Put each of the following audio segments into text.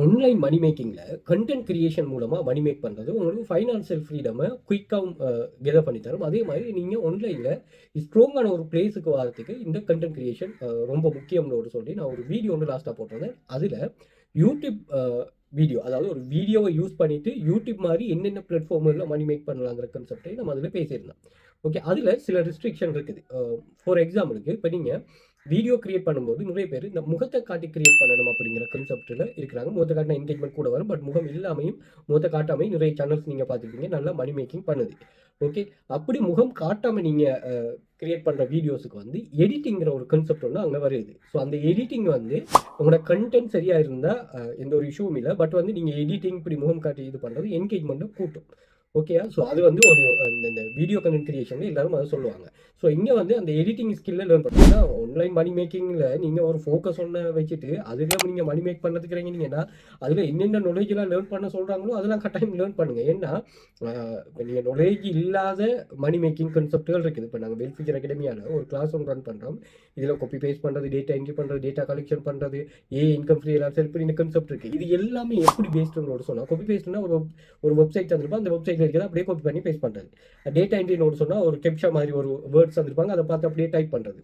Online மணி மேக்கிங்கில் content creation மூலமாக மணி make பண்ணுறது உங்களுக்கு ஃபைனான்சியல் ஃப்ரீடமை குயிக்காகவும் கெதர் பண்ணி தரும். அதே மாதிரி நீங்கள் ஆன்லைனில் ஸ்ட்ராங்கான ஒரு பிளேஸுக்கு வரதுக்கு இந்த கண்டென்ட் கிரியேஷன் ரொம்ப முக்கியம்னு ஒரு சொல்லி நான் ஒரு வீடியோ ஒன்று லாஸ்ட்டாக போட்டிருந்தேன். அதில் யூடியூப் வீடியோ, அதாவது ஒரு வீடியோவை யூஸ் பண்ணிவிட்டு யூடியூப் மாதிரி என்னென்ன பிளாட்ஃபார்மில் மணி மேக் பண்ணலாங்கிற கான்செப்டை நம்ம அதில் பேசியிருந்தோம். ஓகே, அதில் சில ரெஸ்ட்ரிக்ஷன் இருக்குது. ஃபார் எக்ஸாம்பிளுக்கு இப்போ நீங்கள் வீடியோ கிரியேட் பண்ணும்போது நிறைய பேர் இந்த முகத்தை காட்டி கிரியேட் பண்ணணும் அப்படிங்கிற கான்செப்டில் இருக்கிறாங்க. முகத்தை காட்டின என்கேஜ்மெண்ட் கூட வரும், பட் முகம் இல்லாமையும் முகத்தை காட்டாமையும் நிறைய சேனல்ஸ் நீங்கள் பார்த்துருப்பீங்க நல்லா மணி மேக்கிங் பண்ணுது. ஓகே, அப்படி முகம் காட்டாமல் நீங்கள் கிரியேட் பண்ணுற வீடியோஸுக்கு வந்து எடிட்டிங்கிற ஒரு கான்செப்ட் ஒன்று அங்கே வருது. ஸோ அந்த எடிட்டிங் வந்து உங்களோட கண்டென்ட் சரியாக இருந்தால் எந்த ஒரு இஷ்யூவும் இல்லை, பட் வந்து நீங்கள் எடிட்டிங் இப்படி முகம் காட்டி இது பண்ணுறது என்கேஜ்மெண்ட்டை கூட்டும். ஓகேயா? ஸோ அது வந்து ஒரு இந்த வீடியோ கண்டென்ட் கிரியேஷனில் எல்லாரும் அதை சொல்லுவாங்க. ஸோ இங்கே வந்து அந்த எடிட்டிங் ஸ்கில்ல லேர்ன் பண்ணுறீங்கன்னா ஆன்லைன் மணி மேக்கிங்கில் நீங்கள் ஒரு ஃபோக்கஸ் ஒன்று வச்சுட்டு அதில் நீங்கள் மணி மேக் பண்ணதுக்கிறீங்கன்னா அதில் என்னென்ன நாலேஜெலாம் லேர்ன் பண்ண சொல்கிறாங்களோ அதெல்லாம் கட்டாயம் லேர்ன் பண்ணுங்கள். ஏன்னா இப்போ நீங்கள் நாலேஜ் இல்லாத மணி மேக்கிங் கான்செப்ட்கள் இருக்குது. இப்போ நாங்கள் வெல்ஃபியூச்சர் அகாடமியால் ஒரு கிளாஸ் ஒன்று ரன் பண்ணுறோம். இதில் காப்பி பேஸ்ட் பண்ணுறது, டேட்டா என்ட்ரி பண்ணுறது, டேட்டா கலெக்ஷன் பண்ணுறது, இன்கம் ஃப்ரீ எல்லாம் செல்ஃப் இந்த கான்செப்ட் இருக்குது. இது எல்லாமே எப்படி பேஸ்டுன்னு சொன்னால் காப்பி பேஸ்ட்னா ஒரு வெப்சைட் தந்துருப்போம், அந்த வெப்சைட்டில் இருக்கிறத அப்படியே காப்பி பண்ணி பேஸ்ட் பண்ணுறது. டேட்டா என்ட்ரின்னு சொன்னால் ஒரு கேப்ஷா மாதிரி ஒரு வேர்ட்ஸ் வந்துருப்பாங்க, அதை பார்த்து அப்படியே டைப் பண்ணுறது.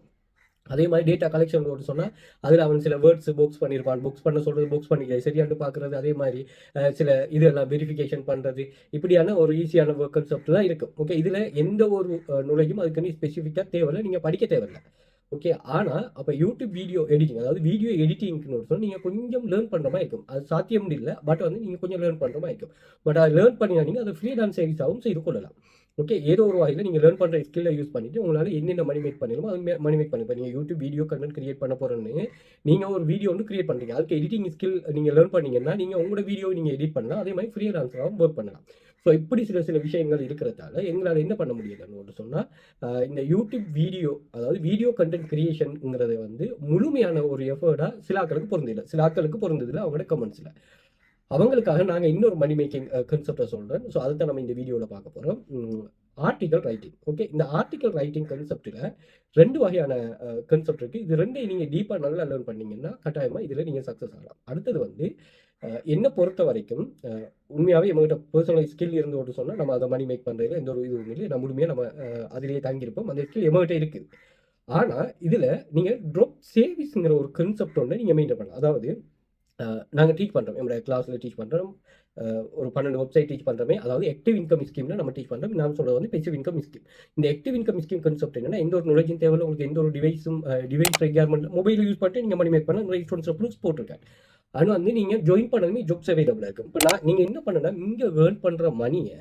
அதே மாதிரி டேட்டா கலெக்ஷன் ஒரு சொன்னால் அதில் அவன் சில வேர்ட்ஸ் புக்ஸ் பண்ணியிருப்பான், புக்ஸ் பண்ண சொல்கிறது புக்ஸ் பண்ணிக்க சரியானு பார்க்குறது. அதே மாதிரி சில இதெல்லாம் வெரிஃபிகேஷன் பண்ணுறது, இப்படியான ஒரு ஈஸியான ஒர்க் கான்செப்ட் தான் இருக்கும். ஓகே, இதில் எந்த ஒரு நுழையும் அதுக்குன்னு ஸ்பெசிஃபிக்காக தேவையில்லை, நீங்கள் படிக்க தேவையில்லை. ஓகே, ஆனால் அப்போ யூடியூப் வீடியோ எடிட்டிங், அதாவது வீடியோ எடிட்டிங்னு ஒரு சொன்னால் நீங்கள் கொஞ்சம் லேர்ன் பண்ணுற மாதிரி இருக்கும். அது சாத்தியம் இல்லை, பட் வந்து நீங்கள் கொஞ்சம் லேர்ன் பண்ணுற மாதிரி இருக்கும். பட் அதை லேர்ன் பண்ணினா நீங்கள் அதை ஃப்ரீலான்ஸ் சர்வீஸாகவும் செய்து கொள்ளலாம். ஓகே, ஏதோ ஒரு வாயில் நீங்கள் லேர்ன் பண்ணுற ஸ்கில்லை யூஸ் பண்ணிவிட்டு உங்களால் என்னென்ன மணி மேக் பண்ணிடுமோ அது மணி மேக் பண்ணி. இப்போ நீங்கள் யூடியூப் வீடியோ கண்டென்ட் கிரியேட் பண்ண போகிறோன்னு நீங்கள் ஒரு வீடியோ வந்து கிரியேட் பண்ணுறீங்க, அதுக்கு எடிட்டிங் ஸ்கில் நீங்கள் லேர்ன் பண்ணிங்கன்னா நீங்கள் உங்களோட வீடியோவை நீங்கள் எடிட் பண்ணலாம், அதே மாதிரி ஃப்ரீலான்ஸராகவும் ஒர்க் பண்ணலாம். ஸோ இப்படி சில விஷயங்கள் இருக்கிறதால எங்களால் என்ன பண்ண முடியலன்னு சொன்னால் இந்த யூடியூப் வீடியோ, அதாவது வீடியோ கண்டென்ட் கிரியேஷனுங்கிறத வந்து முழுமையான ஒரு எஃபர்ட்டாக சில ஆட்களுக்கு பொருந்தில்லை, சில ஆட்களுக்கு பொருந்ததில்லை அவங்களோட கமெண்ட்ஸில். அவங்களுக்காக நாங்கள் இன்னொரு மணி மேக்கிங் கான்செப்டை சொல்கிறேன். ஸோ அதை தான் நம்ம இந்த வீடியோவில் பார்க்க போகிறோம். Article writing. ஓகே, இந்த ஆர்டிக்கல் ரைட்டிங் கான்செப்டில் 2 வகையான கான்செப்ட் இருக்குது. இது 2 நீங்கள் டீப்பாக நல்லா லேர்ன் பண்ணிங்கன்னா கட்டாயமாக இதில் நீங்கள் சக்ஸஸ் ஆகலாம். அடுத்தது வந்து என்னை பொறுத்த வரைக்கும் உண்மையாகவே நம்மகிட்ட பர்சனல் ஸ்கில் இருந்து ஒரு சொன்னால் நம்ம அதை மணி மேக் பண்ணுறதுல எந்த ஒரு இதுவும் இல்லை, நம்ம முழுமையாக நம்ம அதிலேயே தாங்கியிருப்போம். அந்த ஸ்கில் எம்மகிட்ட இருக்குது. ஆனால் இதில் நீங்கள் ட்ராப் சேவிங்ஸுங்கிற ஒரு கான்செப்ட் ஒன்று நீங்கள் மெயின்டைன் பண்ணலாம். அதாவது நாங்கள் டீச் பண்ணுறோம், என்னோட கிளாஸில் டீச் பண்ணுறோம். ஒரு 12 வெப்சைட் டீச் பண்ணுறோமே, அதாவது ஆக்டிவ் இன்கம் ஸ்கீம்னா நம்ம டீச் பண்ணுறோம். நான் சொல்கிறது வந்து பேசிவ் இன்கம் ஸ்கீம். இந்த ஆக்டிவ் இன்கம் ஸ்கீம் கான்செப்ட் என்னன்னா, எந்த ஒரு நாலேஜும் தேவையில்லை, உங்களுக்கு எந்த ஒரு டிவைஸ் ரெக்யர்மெண்ட் மொபைல் யூஸ் பண்ணிட்டு நீங்கள் மணி மேக் பண்ண நிறைய ஸ்டூடெண்ட்ஸ் ப்ரூஃப் போட்டிருக்கேன். ஆனால் வந்து நீங்கள் ஜாயின் பண்ணதுமே ஜாப்ஸ் அவைலபிளாக இருக்கும். இப்போ நீங்கள் என்ன பண்ணனா, இங்கே ஏர்ன் பண்ணுற மணியை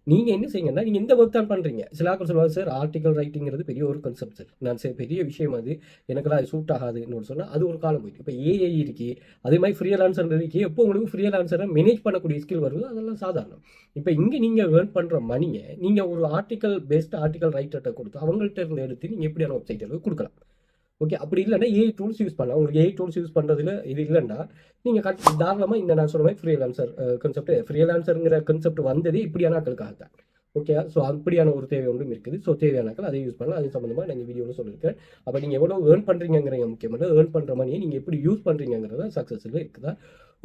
நீங்கள் என்ன செய்யுங்கன்னா, நீங்கள் எந்த ஒர்க் தான் பண்ணுறீங்க. சில ஆட்கள் சொல்லுவாங்க, சார் ஆர்டிக்கல் ரைட்டிங்கிறது பெரிய ஒரு கான்செப்ட் சார், நான் சரி பெரிய விஷயம், அது எனக்குலாம் அது சூட் ஆகாதுன்னு சொன்னால் அது ஒரு காலம் போயிட்டு. இப்போ ஏஐ இருக்கு, அதே மாதிரி ஃப்ரீலான்சர் இருக்கு. எப்போ உங்களுக்கு ஃப்ரீலான்சரை மேனேஜ் பண்ணக்கூடிய ஸ்கில் வருது, அதெல்லாம் சாதாரணம். இப்போ இங்கே நீங்கள் ஏர்ன் பண்ணுற மணியை நீங்கள் ஒரு ஆர்டிக்கல் பேஸ்ட் ஆர்டிக்கல் ரைட்டர்கிட்ட கொடுத்து அவங்கள்ட்ட இருந்து எடுத்து நீங்கள் எப்படியான வெப்சைட்டில் கொடுக்கலாம். ஓகே, அப்படி இல்லைன்னா ஏஐ டூல்ஸ் யூஸ் பண்ணலாம். உங்களுக்கு ஏஐ டூல்ஸ் யூஸ் பண்ணுறதுல இது இல்லைன்னா நீங்கள் தாராளமாக இந்த நான் சொல்கிற மாதிரி ஃப்ரீலான்சர் கான்செப்ட், ஃப்ரீலான்சருங்கிற கான்செப்ட் வந்ததே இப்படியான ஆட்களுக்காக தான். ஓகே, ஸோ அப்படியான ஒரு தேவை ஒன்றும் இருக்குது. ஸோ தேவையானாக்கள் அதை யூஸ் பண்ணலாம். அது சம்மந்தமாக நான் இந்த வீடியோவில் சொல்லியிருக்கேன். அப்போ நீங்கள் எவ்வளோ ஏர்ன் பண்ணுறீங்கிறீங்க முக்கியமாக, ஏர்ன் பண்ணுற மணியை நீங்கள் எப்படி யூஸ் பண்ணுறீங்கிறத சக்ஸஸில் இருக்குதா.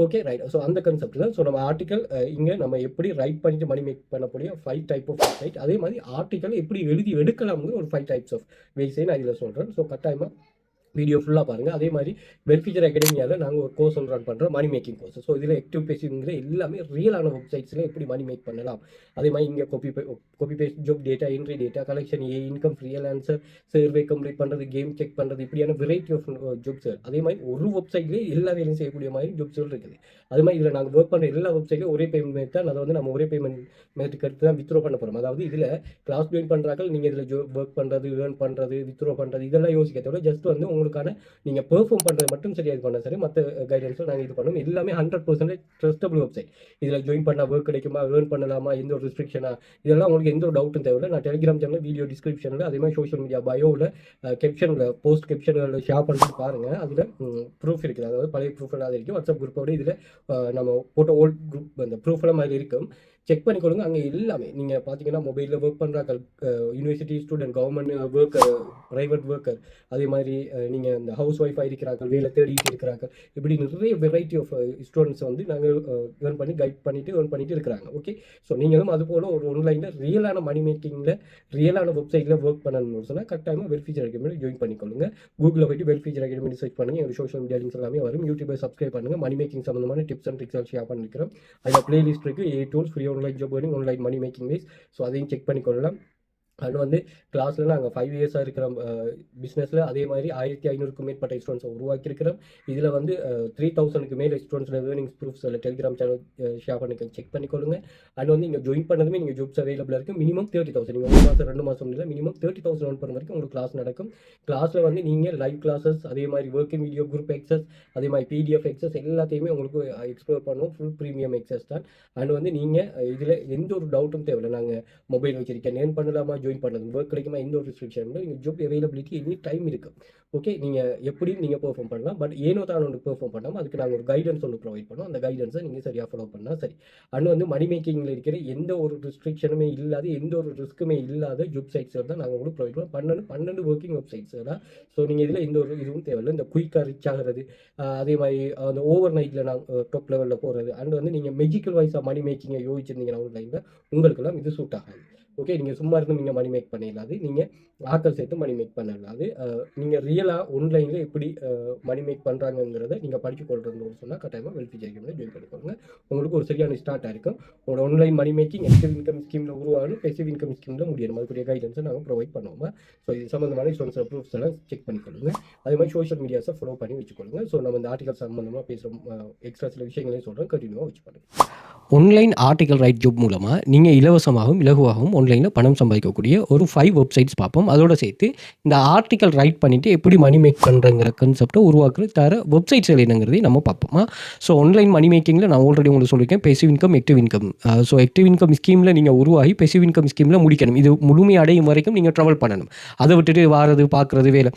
Okay, right. ஸோ அந்த கான்செப்ட் தான். ஸோ நம்ம ஆர்டிக்கல் இங்கே நம்ம எப்படி ரைட் பண்ணிட்டு மணி மேக் பண்ணக்கூடிய 5 டைப் ஆஃப் வெப்சைட், அதே மாதிரி ஆர்டிக்கல் எப்படி எழுதி எடுக்கலாம்னு ஒரு 5 டைப்ஸ் ஆஃப் வேஸை நான் இதில் சொல்கிறேன். ஸோ கட்டாயமாக வீடியோ ஃபுல்லாக பாருங்கள். அதே மாதிரி வெல்ஃபியூச்சர் அகாடமியால் நாங்கள் ஒரு கோர்ஸ் ஒன்று ரன் பண்ணுறோம், மணி மேக்கிங் கோர்ஸ். ஸோ இதில் ஆக்டிவ் பேசிங்கிற எல்லாமே ரியலான வெப்சைட்ஸில் எப்படி மணி மேக் பண்ணலாம். அதே மாதிரி இங்கே copy paste job, data entry, data collection, income, freelancer, survey complete பண்ணுறது, கேம் செக் பண்ணுறது, இப்படியான வெரைட்டி ஆஃப் ஜாப்ஸ். அதே மாதிரி ஒரு வெப்சைட்லேயே எல்லா வேலையும் செய்யக்கூடிய மாதிரி ஜாப்ஸ்கள் இருக்குது. அதே மாதிரி இதில் நாங்கள் ஒர்க் பண்ணுற எல்லா வெப்சைட்லையும் ஒரே பேமெண்ட் மெத்தட் தான். அதை வந்து நம்ம ஒரே பேமெண்ட் மெத்தட் எடுத்து தான் வித்ரோ பண்ண போகிறோம். அதாவது இதில் கிளாஸ் ஜாயின் பண்ணுறாங்க, நீங்கள் இதில் ஒர்க் பண்ணுறது, ஏர்ன் பண்ணுறது, வித்ரோ பண்ணுறது, இதெல்லாம் யோசிக்கிறதோட ஜஸ்ட் வந்து உங்களுக்கான நீங்கள் பெர்ஃபார்ம் பண்ணுறது மட்டும் சரியாக இது பண்ணால் சரி, மற்ற கைடன்ஸும் நாங்கள் இது பண்ணுவோம். எல்லாமே 100% ட்ரஸ்டபிள் வெப்சைட். இதில் ஜாயின் பண்ணால் ஒர்க் கிடைக்குமா, ஏர்ன் பண்ணலாமா, எந்த ஒரு ரெஸ்ட்ரிக்ஷனா, இதெல்லாம் உங்களுக்கு எந்த ஒரு டவுட்டும் தேவையில்லை. நான் டெலிகிராம் சேனல் வீடியோ டிஸ்கிரிப்ஷனில், அதே மாதிரி சோஷியல் மீடியா பயோவில், கேப்ஷனில், போஸ்ட் கேப்ஷனில் ஷேர் பண்ணிட்டு பாருங்கள். அதில் ப்ரூஃப் இருக்குது, அதாவது பழைய ப்ரூஃப் எல்லாம் இருக்குது. வாட்ஸ்அப் குரூப்போட இதில் நம்ம போட்ட ஓல்ட் குரூப் அந்த ப்ரூஃப் எல்லாம் அதில் இருக்கும். செக் பண்ணிக்கொள்ளுங்க. அங்கே எல்லாமே நீங்கள் பார்த்தீங்கன்னா மொபைலில் ஒர்க் பண்ணுறாங்க, university student, government worker, private worker, அதே மாதிரி நீங்கள் இந்த ஹவுஸ் ஒய்ஃபாக இருக்கிறார்கள், வேலை தேடிட்டு இருக்கிறார்கள், இப்படி நிறைய வெரைட்டி ஆஃப் ஸ்டூடெண்ட்ஸ் வந்து நாங்கள் ஏர்ன் பண்ணி கைட் பண்ணிட்டு இருக்கிறாங்க. ஓகே, ஸோ நீங்களும் அது போல் ஒரு ஆன்லைனில் ரியலான மணி மேக்கிங்கில் ரியலான வெப்சைட்டில் ஒர்க் பண்ணணும்னு சொன்னால் கரெக்டாக வெல்ஃபீச்சர் அகாடமி ஜாயின் பண்ணிக்கொள்ளுங்க. கூகுளில் போய்ட்டு வெல்ஃபீச்சர் அகாடமி சர்ச் பண்ணுங்கள், எங்கள் சோஷியல் மீடியா லிங்க்ஸ் எல்லாமே வரும். யூடியூபை சப்ஸ்கிரைப் பண்ணுங்கள். மணி மேக்கிங் சம்மந்தமான டிப்ஸ் அண்ட் ட்ரிக்ஸ் ஷேர் பண்ணிக்கிறோம். அதில் பிளேலிஸ்ட் இருக்குது, 8 tools free online job earning, online money making ways. So அதையும் செக் பண்ணிக்கொள்ளலாம். அது வந்து கிளாஸில் நாங்கள் 5 இயர்ஸாக இருக்கிற பிஸ்னஸில் அதே மாதிரி 1500க்கும் மேற்பட்ட ஸ்டூடெண்ட்ஸை உருவாக்கியிருக்கிறோம். இதில் வந்து 3000க்கு மேலே ஸ்டூடெண்ட்ஸோட ஏர்னிங்ஸ் ப்ரூஃப்ஸ் அதில் டெலிகிராம் சேனல் ஷேர் பண்ணி செக் பண்ணிக்கொள்ளுங்க. அது வந்து நீங்கள் ஜாயின் பண்ணதுமே நீங்கள் ஜாப்ஸ் அவைலபிளாக இருக்குது. மினிமம் 30,000, நீங்கள் 1 மாதம் 2 மாதம் இல்லை, மினிமம் 30,000 earn பண்ண வரைக்கும் உங்களுக்கு கிளாஸ் நடக்கும். கிளாஸில் வந்து நீங்கள் லைவ் கிளாஸஸ், அதே மாதிரி ஒர்க்கிங் வீடியோ, குரூப் எக்ஸஸ், அதே மாதிரி பிடிஎஃப் எக்ஸஸ் எல்லாத்தையுமே உங்களுக்கு எக்ஸ்ப்ளோர் பண்ணுவோம். ஃபுல் ப்ரீமியம் எக்ஸஸ் தான். அது வந்து நீங்கள் இதில் எந்த ஒரு டவுட்டும் தேவையில்லை. நாங்கள் மொபைல் வச்சிருக்கேன், ஏர்ன் பண்ணலாமா, ஜாயின் பண்ணது, ஒர்க் கிடைக்குமா, எந்த ஒரு ரெஸ்ட்ரிக்ஷன் இல்லை. நீங்கள் ஜாப் அவைலபிலிட்டி எனி டைம் இருக்குது. ஓகே, நீங்கள் எப்படியும் நீங்கள் பெர்ஃபார்ம் பண்ணலாம். பட் ஏனோ தான் ஒன்று பெர்ஃபார்ம் பண்ணாமல் அதுக்கு நாங்கள் ஒரு கைடன்ஸ் ஒன்று ப்ரொவைட் பண்ணோம். அந்த கைடன்ஸை நீங்கள் சரியாக ஃபாலோ பண்ணால் சரி. அண்ட் வந்து மணி மேக்கிங்கில் இருக்கிற எந்த ஒரு ரெஸ்ட்ரிக்ஷனுமே இல்லாத, எந்த ஒரு ரிஸ்க்குமே இல்லாத ஜாப் சைட்ஸ் தான் நாங்கள் உங்களுக்கு ப்ரொவைட் பண்ணோம். 12 ஒர்க்கிங் வெப்சைட்ஸ் தான். ஸோ நீங்கள் இதில் எந்த ஒரு இதுவும் தேவையில்லை. இந்த குயிக்காக ரிச் ஆகிறது, அதே மாதிரி அந்த ஓவர் நைட்டில் நாங்கள் டாப் லெவலில் போகிறது, அண்ட் வந்து நீங்கள் மெஜிக்கல் வைஸாக மணி மேக்கிங்கை யோசிச்சிருந்தீங்கன்னா ஆன்லைனில் உங்களுக்கெல்லாம் இது சூட் ஆகாது. ஓகே, நீங்கள் சும்மா இருந்து நீங்கள் மணி மேக் பண்ணிடலாது, நீங்கள் ஆக்கள் சேர்த்து மணி மேக் பண்ணலாது. நீங்கள் ரியலாக ஆன்லைனில் எப்படி மணி மேக் பண்ணுறாங்கிறத நீங்கள் படித்து கொள்றதுன்னு சொன்னால் கட்டாயமாக வெல்ஃபீச்சர் அகாடமியில் ஜாயின் பண்ணிக்கோங்க. உங்களுக்கு ஒரு சரியான ஸ்டார்ட்டாக இருக்கும். உங்களோட online money making active income ஸ்கீமில் உருவாகணும், பேசிவ் இன்கம் ஸ்கீமில் முடியணும். அதுக்குரிய கைடன்ஸை நாங்கள் ப்ரொவைட் பண்ணுவோம். ஸோ இது சம்மந்தமான ஸ்டூடெண்ட்ஸ் ப்ரூஃப்ஸ் எல்லாம் செக் பண்ணிக்கொள்ளுங்க. அதே மாதிரி சோஷியல் மீடியாஸை ஃபாலோ பண்ணி வச்சுக்கொள்ளுங்க. ஸோ நம்ம இந்த ஆர்டிகல் சம்மந்தமாக பேசுகிறோம், எக்ஸ்ட்ரா சில விஷயங்களையும் சொல்கிறோம், கண்டினியூவாக வச்சு பண்ணுங்கள். ஆன்லைன் ஆர்டிகல் ரைட் ஜாப் மூலமாக நீங்கள் இலவசமாகவும் இலகுவாகவும் ஆன்லைனில் பணம் சம்பாதிக்கக்கூடிய ஒரு 5 வெப்சைட்ஸ் பார்ப்போம். அதோடு சேர்த்து இந்த ஆர்டிக்கல் ரைட் பண்ணிவிட்டு எப்படி மணி மேக் பண்ணுறங்கிற கான்செப்டை உருவாக்குறது தர வெப்சைட்ஸ் என்னங்கிறதையும் நம்ம பார்ப்போமா. ஸோ ஆன்லைன் மணி மேக்கிங்கில் நான் ஆல்ரெடி உங்களுக்கு சொல்லியிருக்கேன், passive income, active income. So active income ஸ்கீமில் நீங்கள் உருவாகி பேசிவ் இன்கம் ஸ்கீமில் முடிக்கணும். இது முழுமை அடையும் வரைக்கும் நீங்கள் ட்ராவல் பண்ணணும். அதை விட்டுட்டு வாரது பார்க்குறது வேலை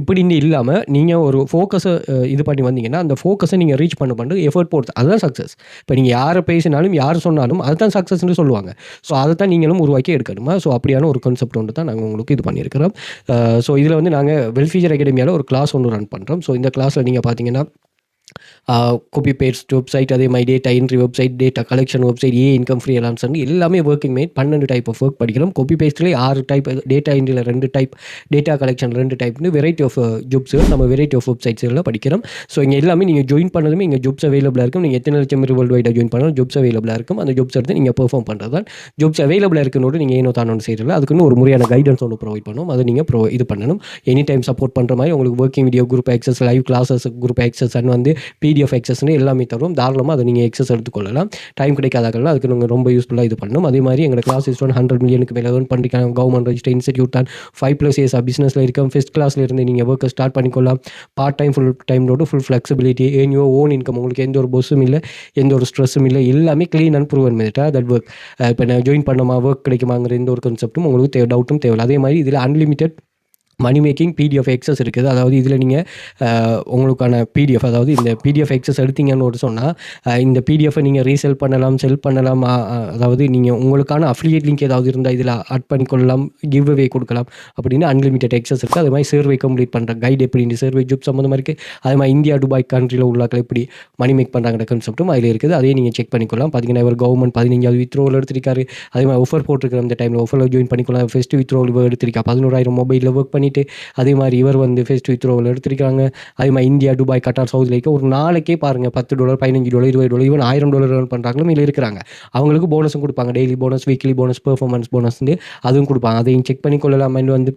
இப்படின்னு இல்லாமல் நீங்கள் ஒரு ஃபோக்கஸை இது பண்ணி வந்தீங்கன்னா அந்த ஃபோக்கஸை நீங்கள் ரீச் பண்ண எஃபர்ட் போடுறது, அதுதான் சக்ஸஸ். இப்போ நீங்கள் யாரை பேசினாலும் யார் சொன்னாலும் அதுதான் சக்ஸஸ்ன்னு சொல்லுவாங்க. ஸோ அதை தான் நீங்களும் உருவாக்கி எடுக்கணுமா. ஸோ அப்படியான ஒரு கான்செப்ட் ஒன்று தான் நாங்கள் உங்களுக்கு இது பண்ணியிருக்கிறோம். ஸோ இதில் வந்து நாங்கள் வெல்ஃபீச்சர் அகாடமியால் ஒரு கிளாஸ் ஒன்று ரன் பண்ணுறோம். ஸோ இந்த கிளாஸில் நீங்கள் பார்த்தீங்கன்னா காப்பி பேஸ்ட் வெப்சைட், அதே மாதிரி data entry website, data collection website, income free allowance எல்லாமே working made 12 type of work படிக்கிறோம். காப்பி பேஸ்ட்லேயே 6 டைப், டேட்டா என்ட்ரியில் 2 டைப், டேட்டா கலெக்ஷன் 2 டைப்னு வெரைட்டி ஆஃப் ஜாப்ஸுகள் நம்ம வெரைட்டி ஆஃப் வெப்சைட்ஸ்களில் படிக்கிறோம். ஸோ இங்கே எல்லாமே நீங்கள் ஜாயின் பண்ணதுமே இங்கே ஜாப்ஸ் அவைலபிளாக இருக்கும். நீங்கள் எத்தனை லட்சம் வேர்ல்டு வைடாக ஜாயின் பண்ணாலும் ஜாப்ஸ் அவைலபிளாக இருக்கும். அந்த ஜாப்ஸ் எடுத்து நீங்கள் பெர்ஃபார்ம் பண்ணுறது தான். ஜாப்ஸ் அவைலபிளாக இருக்குன்னு நீங்கள் ஏனோ தானோன்னு செய்யறதில்ல, அதுக்குன்னு ஒரு முறையான கைடன்ஸ் ஒன்று ப்ரொவைட் பண்ணணும். அதை நீங்கள் இது பண்ணணும். எனி டைம் சப்போர்ட் பண்ணுற மாதிரி உங்களுக்கு working video, group access, live classes, group access and வந்து பிடிஎஃப் ஆக்சஸ்னு எல்லாமே தரும். தாராளமாக அதை நீங்கள் எக்ஸஸ் எடுத்துக்கொள்ளலாம். டைம் கிடைக்காதாக்கலாம் அதுக்கு நீங்கள் ரொம்ப யூஸ்ஃபுல்லாக இது பண்ணணும். அதே மாதிரி எங்களோட கிளாஸ் 100 மில்லியனுக்கு மேலே ஏர்ன் பண்ணிக்கலாம். கவர்மெண்ட் ரெஜிஸ்டர் இன்ஸ்டிடியூட் தான். 5+ இயர்ஸ் பிஸ்னஸில் இருக்கும். ஃபர்ஸ்ட் கிளாஸில் இருந்து நீங்கள் ஒர்க்கை ஸ்டார்ட் பண்ணிக்கொள்ளலாம். பார்ட் டைம், ஃபுல் டைமோட full flexibility, earn your own income. உங்களுக்கு எந்த ஒரு பொஸ்ஸும் இல்லை, எந்த ஒரு ஸ்ட்ரெஸ்ஸும் இல்லை, எல்லாமே clean and proven method that work. இப்போ நான் ஜாயின் பண்ணமா, ஒர்க் கிடைக்குமாங்கிற எந்த ஒரு கான்செப்ட்டும் உங்களுக்கு டவுட்டும் தேவையில்லை. அதே மாதிரி இதில் unlimited money making PDF access இருக்குது. அதாவது இதில் நீங்கள் உங்களுக்கான பிடிஎஃப், அதாவது இந்த பிடிஎஃப் எக்ஸஸ் எடுத்தீங்கன்னு ஒரு சொன்னால் இந்த பிடிஎஃபை நீங்கள் ரீசெல் பண்ணலாம், செல் பண்ணலாம். அதாவது நீங்கள் உங்களுக்கான அஃபிலியேட் லிங்க் ஏதாவது இருந்தால் இதில் ஆட் பண்ணிக்கொள்ளலாம், கிவ் அவே கொடுக்கலாம் அப்படின்னு அன்லிமிட்டட் எக்ஸஸ் இருக்குது. அது மாதிரி சர்வே கம்ப்ளீட் பண்ணுற கைடு எப்படி இந்த சர்வே ஜாப் சம்மந்தமாக இருக்குது. அதே மாதிரி இந்தியா, துபாய் கண்ட்ரியில் உள்ளாக்கள் எப்படி மணி மேக் பண்ணுறாங்கிற கான்செப்ட்டும் அதில் இருக்குது. அதையும் நீங்கள் செக் பண்ணிக்கொள்ளலாம். பார்த்தீங்கன்னா இவர் கவர்மெண்ட் 15வது வித்ரோவில் எடுத்திருக்காரு. அதே மாதிரி ஆஃபர் போட்டிருக்கிற அந்த டைமில் ஆஃபரில் ஜாயின் பண்ணிக்கலாம். ஃபெஸ்ட் வித்ரோவில் எடுத்திருக்கா 11,000 மொபைலில் ஒர்க் பண்ணி. அதே மாதிரி இவர் வந்து ஃபெஸ்ட் வித்ரோவில் எடுத்திருக்காங்க. அதே மாதிரி இந்தியா, துபாய், கட்டார், சவுதியில் இருக்க ஒரு நாளைக்கே பாருங்கள் $10, $15, $20, ஈவன் $1000 ஏர்ன் பண்ணுறாங்களும் இதில் இருக்கிறாங்க. அவங்களுக்கு போனஸும் கொடுப்பாங்க. Daily bonus, weekly bonus, performance bonus அதுவும் கொடுப்பாங்க. அதையும் செக் பண்ணிக்கொள்ளலாம். வந்து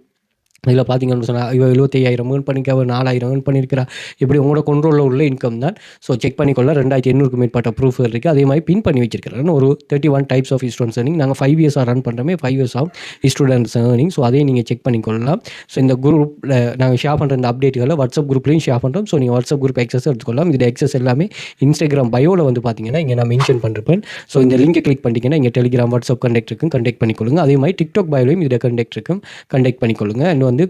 இதில் பார்த்தீங்கன்னு சொன்னால் இவள் 75,000 ஏர்ன் பண்ணிக்க, அவர் 4,000 ஏர்ன் பண்ணியிருக்கிறா. இப்படி உங்களோட கண்ட்ரோலில் உள்ள இன்கம் தான். ஸோ செக் பண்ணிக்கொள்ள 2,800க்கு மேற்பட்ட ப்ரூஃப் இருக்குது. அதே மாதிரி பின் பண்ணி வச்சிருக்கிறேன் ஒரு 31 டைப்ஸ் ஆஃப் ஸ்டூடெண்ட்ஸ் ஏர்னிங். நாங்கள் 5 இயர்ஸாக ரன் பண்ணுறோமே, 5 years of students earning. So அதையும் நீங்கள் செக் பண்ணிக்கொள்ளலாம். ஸோ இந்த குரூப்பில் நாங்கள் ஷேர் பண்ணுற இந்த அப்டேட்டுகளை வாட்ஸ்அப் குரூப்லையும் ஷேர் பண்ணுறோம். ஸோ நீங்கள் வாட்ஸ்அப் குரூப் எக்ஸஸ் எடுத்துக்கொள்ளலாம். இந்த எக்ஸஸ் எல்லாமே இன்ஸ்டாகிராம் பயோவில் வந்து பார்த்தீங்கன்னா இங்கே நான் மென்ஷன் பண்ணிருப்பேன். ஸோ இந்த லிங்கை கிளிக் பண்ணிட்டீங்கன்னா இங்கே டெலிகிராம், வாட்ஸ்அப் கண்டெக்ட் இருக்கும், கண்டெக்ட் பண்ணிக்கொள்ளுங்க. அதே மாதிரி டிக்டாக் பயோலையும் இதில் கண்டெக்ட் இருக்கும், கண்டெக்ட் பண்ணிக்கொள்ளுங்க. அண்ட் வந்து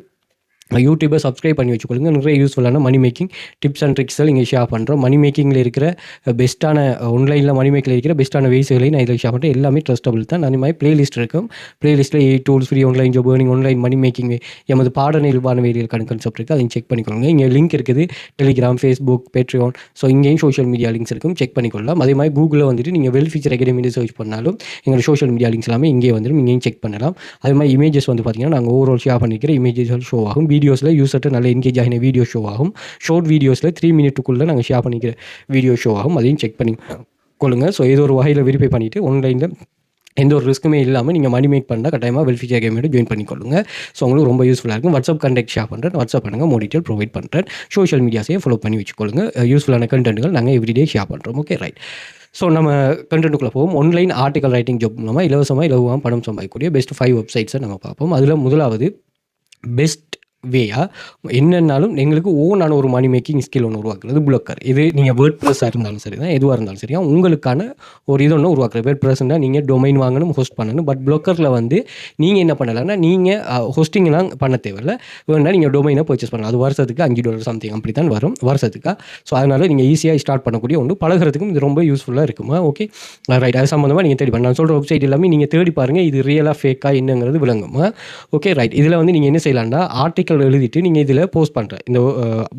யூடியூப்பை சப்ஸ்கிரைப் பண்ணி வச்சுக்கொள்ளுங்க. நிறைய யூஸ்ஃபுல்லான மணி மேக்கிங் டிப்ஸ் அண்ட் ட்ரிக்ஸை இங்கே ஷேர் பண்ணுறோம். மணி மேக்கிங்கில் இருக்கிற பெஸ்ட்டான ஆன்லைனில் மணி மேக்கில் இருக்கிற பெஸ்ட்டான வேஸ்களையும் நான் இதில் ஷேர் பண்ணுறேன். எல்லாமே ட்ரஸ்டபிள் தான். நான் மாதிரி பிளேலிஸ்ட் இருக்கும். பிளேலிஸ்ட்டில் 8 tools free online job earning online money making எமது பாட நிர்வாண வேலைகளுக்கான கான்செப்ட் இருக்குது. அதையும் செக் பண்ணிக்கொள்ளுங்க. இங்கே லிங்க் இருக்குது. Telegram, Facebook, Patreon. ஸோ இங்கேயும் சோஷியல் மீடியா லிங்க்ஸ் இருக்கும். செக் பண்ணிக்கொள்ளலாம். அதே மாதிரி கூகுளில் வந்துட்டு நீங்கள் வெல் ஃபீச்சர் அகாடமின்னு சர்ச் பண்ணாலும் எங்களோட சோஷியல் மீடியா லிங்க்ஸ் எல்லாமே இங்கே வந்துடும். இங்கேயும் செக் பண்ணலாம். அதே மாதிரி இமேஜஸ் வந்து பார்த்தீங்கன்னா நாங்கள் ஓவரால் ஷேர் பண்ணிக்கிற இமேஜஸ் ஷோ ஆகும். வீடியோஸில் யூஸர்ட்டு நல்ல என்கேஜ் ஆகின வீடியோ ஷோ ஆகும். ஷார்ட் வீடியோஸில் 3 மினிட்டுக்குள்ளே நாங்கள் ஷேர் பண்ணிக்கிற வீடியோ ஷோ ஆகும். அதையும் செக் பண்ணி கொள்ளுங்க. ஸோ இது ஒரு வகையில் வெரிஃபை பண்ணிவிட்டு ஆன்லைனில் எந்த ஒரு ரிஸ்க்குமே இல்லாமல் நீங்கள் மணி மேக் பண்ணால் கட்டாயமாக வெல்ஃபீச்சர் அகாடமியோட ஜாயின் பண்ணிக்கொள்ளுங்க. ஸோ உங்களுக்கு ரொம்ப யூஸ்ஃபுல்லாக இருக்கும். வாட்ஸ்அப் கான்டாக்ட் ஷேர் பண்ணுறேன். வாட்ஸ்அப் பண்ணுங்கள். மோர் டீட்டெயில் ப்ரொவைட் பண்ணுறேன். சோஷியல் மீடியாஸையும் ஃபாலோ பண்ணி வச்சுக்கொள்ளுங்க. யூஸ்ஃபுல்லான கண்டென்ட்கள் நாங்கள் எவ்ரிடே ஷேர் பண்ணுறோம். Okay right. ஸோ நம்ம கண்டென்ட்டுக்குள்ளே போவோம். ஆன்லைன் ஆர்டிக்கல் ரைட்டிங் ஜாப் மூலமாக இலவசமாக பணம் சம்பாதிக்கக்கூடிய பெஸ்ட் 5 வெப்சைட்ஸை நம்ம பார்ப்போம். அதில் முதலாவது பெஸ்ட் வேயா என்னன்னாலும் எங்களுக்கு ஓனான ஒரு மணி மேக்கிங் ஸ்கில் ஒன்று உருவாக்குறது ப்ளோக்கர். இது நீங்கள் வேர்ட் ப்ரெஸ்ஸாக இருந்தாலும் சரி தான், எதுவாக இருந்தாலும் சரியா உங்களுக்கான ஒரு இது ஒன்று உருவாக்குறது. வேர்ட் ப்ரெஸ்னா நீங்கள் டொமைன் வாங்கணும், ஹோஸ்ட் பண்ணணும். பட் ப்ளோக்கரில் வந்து நீங்கள் என்ன பண்ணலாம்னா நீங்கள் ஹோஸ்டிங்லாம் பண்ண தேவையில்லை. வேணால் நீங்கள் டொமைனை பர்ச்சேஸ் பண்ணலாம். அது வருஷத்துக்கு $5 சம்திங் அப்படி தான் வரும் வருஷத்துக்கு. ஸோ அதனால் நீங்கள் ஈஸியாக ஸ்டார்ட் பண்ணக்கூடிய ஒன்று. பழகிறதுக்கும் இது ரொம்ப யூஸ்ஃபுல்லாக இருக்குமா. Okay right. அது சம்மந்தமாக நீங்கள் தேடி பண்ணலாம். நான் சொல்கிற வெப்சைட் எல்லாமே நீங்கள் தேடி பாருங்கள். இது ரியலாக ஃபேக்காக என்னங்கிறது விளங்குமா. Okay right. இதில் வந்து நீங்கள் என்ன செய்யலாம்னா ஆர்டிக்கல் எழுதிட்டு நீங்கள் இதில் போஸ்ட் பண்ணுறேன். இந்த